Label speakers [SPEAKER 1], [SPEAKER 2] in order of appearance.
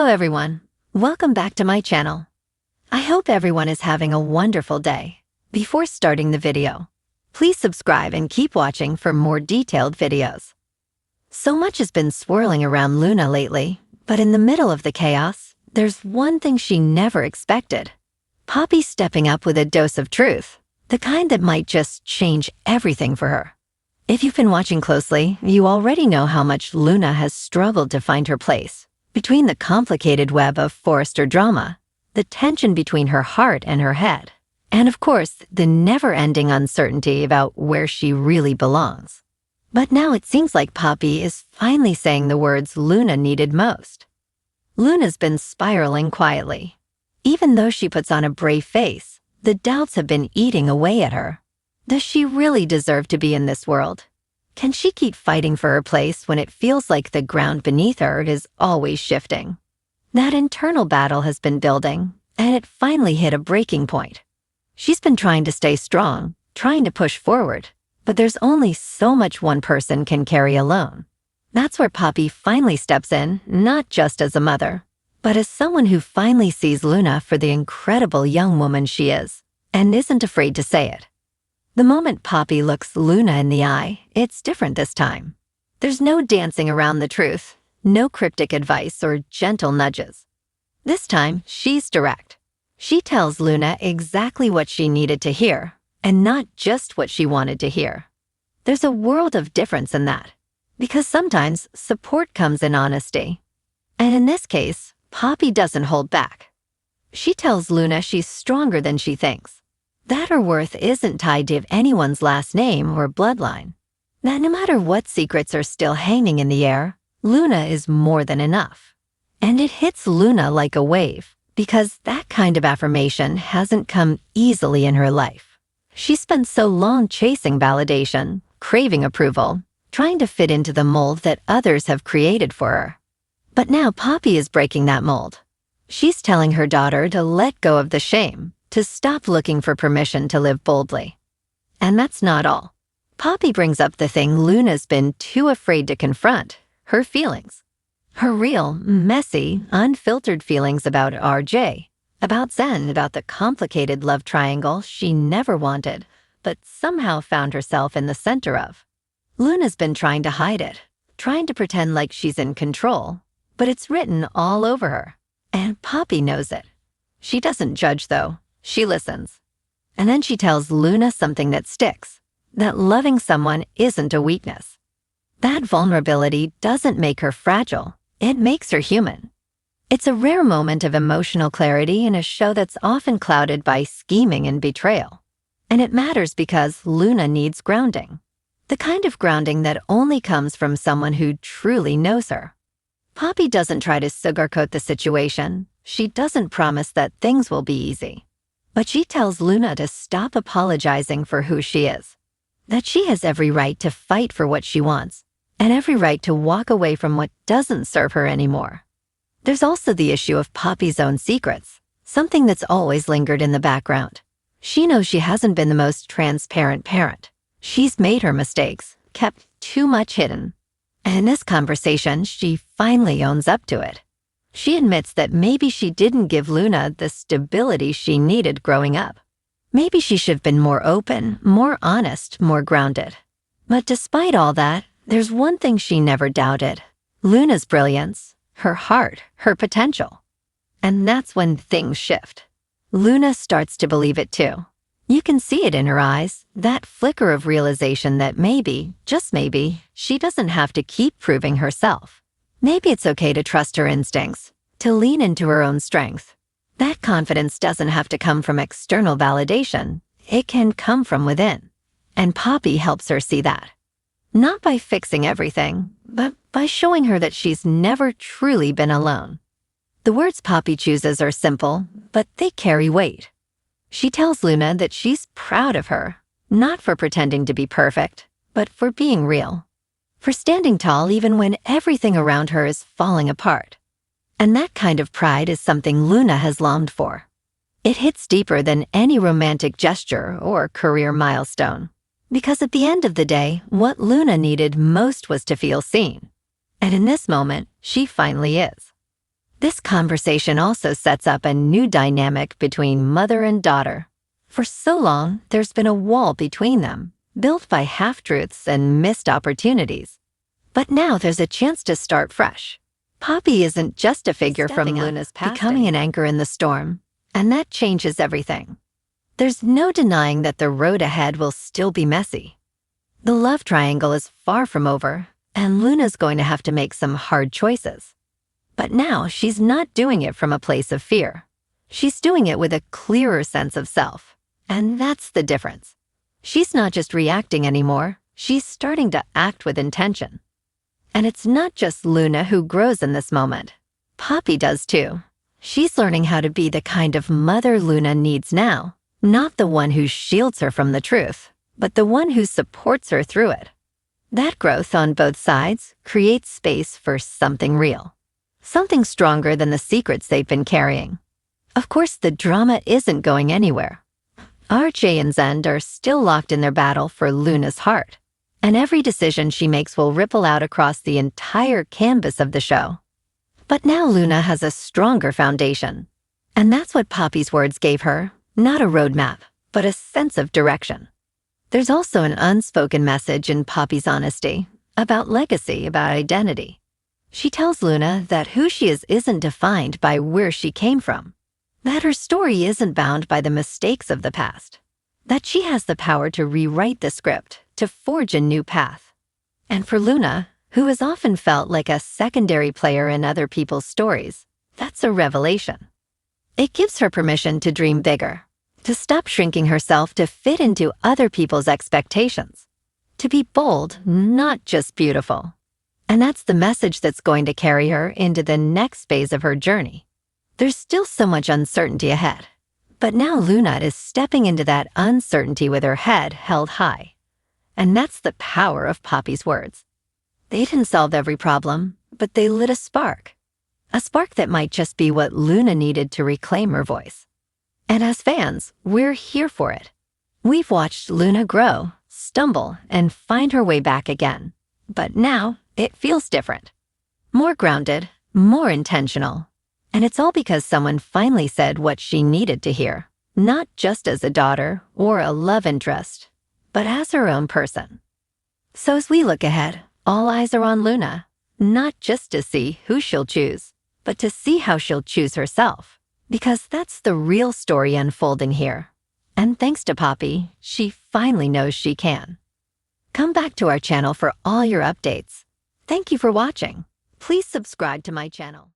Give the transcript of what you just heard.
[SPEAKER 1] everyone. Welcome back to my channel. I hope everyone is having a wonderful day. Before starting the video, please subscribe and keep watching for more detailed videos. So much has been swirling around Luna lately, but in the middle of the chaos, there's one thing she never expected. Poppy stepping up with a dose of truth, the kind that might just change everything for her. If you've been watching closely, you already know how much Luna has struggled to find her place. Between the complicated web of Forrester drama, the tension between her heart and her head, and of course, the never-ending uncertainty about where she really belongs. But now it seems like Poppy is finally saying the words Luna needed most. Luna's been spiraling quietly. Even though she puts on a brave face, the doubts have been eating away at her. Does she really deserve to be in this world? Can she keep fighting for her place when it feels like the ground beneath her is always shifting? That internal battle has been building, and it finally hit a breaking point. She's been trying to stay strong, trying to push forward, but there's only so much one person can carry alone. That's where Poppy finally steps in, not just as a mother, but as someone who finally sees Luna for the incredible young woman she is, and isn't afraid to say it. The moment Poppy looks Luna in the eye, it's different this time. There's no dancing around the truth, no cryptic advice or gentle nudges. This time, she's direct. She tells Luna exactly what she needed to hear, and not just what she wanted to hear. There's a world of difference in that, because sometimes support comes in honesty. And in this case, Poppy doesn't hold back. She tells Luna she's stronger than she thinks. That her worth isn't tied to anyone's last name or bloodline. That no matter what secrets are still hanging in the air, Luna is more than enough. And it hits Luna like a wave, because that kind of affirmation hasn't come easily in her life. She spent so long chasing validation, craving approval, trying to fit into the mold that others have created for her. But now Poppy is breaking that mold. She's telling her daughter to let go of the shame, to stop looking for permission to live boldly. And that's not all. Poppy brings up the thing Luna's been too afraid to confront, her feelings. Her real, messy, unfiltered feelings about RJ, about Zen, about the complicated love triangle she never wanted, but somehow found herself in the center of. Luna's been trying to hide it, trying to pretend like she's in control, but it's written all over her. And Poppy knows it. She doesn't judge, though. She listens. And then she tells Luna something that sticks, that loving someone isn't a weakness. That vulnerability doesn't make her fragile. It makes her human. It's a rare moment of emotional clarity in a show that's often clouded by scheming and betrayal. And it matters because Luna needs grounding. The kind of grounding that only comes from someone who truly knows her. Poppy doesn't try to sugarcoat the situation. She doesn't promise that things will be easy. But she tells Luna to stop apologizing for who she is, that she has every right to fight for what she wants, and every right to walk away from what doesn't serve her anymore. There's also the issue of Poppy's own secrets, something that's always lingered in the background. She knows she hasn't been the most transparent parent. She's made her mistakes, kept too much hidden. And in this conversation, she finally owns up to it. She admits that maybe she didn't give Luna the stability she needed growing up. Maybe she should have been more open, more honest, more grounded. But despite all that, there's one thing she never doubted: Luna's brilliance, her heart, her potential. And that's when things shift. Luna starts to believe it too. You can see it in her eyes, that flicker of realization that maybe, just maybe, she doesn't have to keep proving herself. Maybe it's okay to trust her instincts, to lean into her own strength. That confidence doesn't have to come from external validation. It can come from within. And Poppy helps her see that. Not by fixing everything, but by showing her that she's never truly been alone. The words Poppy chooses are simple, but they carry weight. She tells Luna that she's proud of her, not for pretending to be perfect, but for being real. For standing tall even when everything around her is falling apart. And that kind of pride is something Luna has longed for. It hits deeper than any romantic gesture or career milestone. Because at the end of the day, what Luna needed most was to feel seen. And in this moment, she finally is. This conversation also sets up a new dynamic between mother and daughter. For so long, there's been a wall between them, built by half-truths and missed opportunities. But now there's a chance to start fresh. Poppy isn't just a figure from Luna's past, becoming an anchor in the storm, and that changes everything. There's no denying that the road ahead will still be messy. The love triangle is far from over, and Luna's going to have to make some hard choices. But now she's not doing it from a place of fear. She's doing it with a clearer sense of self, and that's the difference. She's not just reacting anymore, she's starting to act with intention. And it's not just Luna who grows in this moment. Poppy does too. She's learning how to be the kind of mother Luna needs now, not the one who shields her from the truth, but the one who supports her through it. That growth on both sides creates space for something real. Something stronger than the secrets they've been carrying. Of course, the drama isn't going anywhere. RJ and Zend are still locked in their battle for Luna's heart, and every decision she makes will ripple out across the entire canvas of the show. But now Luna has a stronger foundation, and that's what Poppy's words gave her, not a roadmap, but a sense of direction. There's also an unspoken message in Poppy's honesty, about legacy, about identity. She tells Luna that who she is isn't defined by where she came from, that her story isn't bound by the mistakes of the past, that she has the power to rewrite the script, to forge a new path. And for Luna, who has often felt like a secondary player in other people's stories, that's a revelation. It gives her permission to dream bigger, to stop shrinking herself to fit into other people's expectations, to be bold, not just beautiful. And that's the message that's going to carry her into the next phase of her journey. There's still so much uncertainty ahead, but now Luna is stepping into that uncertainty with her head held high. And that's the power of Poppy's words. They didn't solve every problem, but they lit a spark that might just be what Luna needed to reclaim her voice. And as fans, we're here for it. We've watched Luna grow, stumble, and find her way back again. But now, it feels different. More grounded, more intentional. And it's all because someone finally said what she needed to hear, not just as a daughter or a love interest, but as her own person. So as we look ahead, all eyes are on Luna, not just to see who she'll choose, but to see how she'll choose herself, because that's the real story unfolding here. And thanks to Poppy, she finally knows she can. Come back to our channel for all your updates. Thank you for watching. Please subscribe to my channel.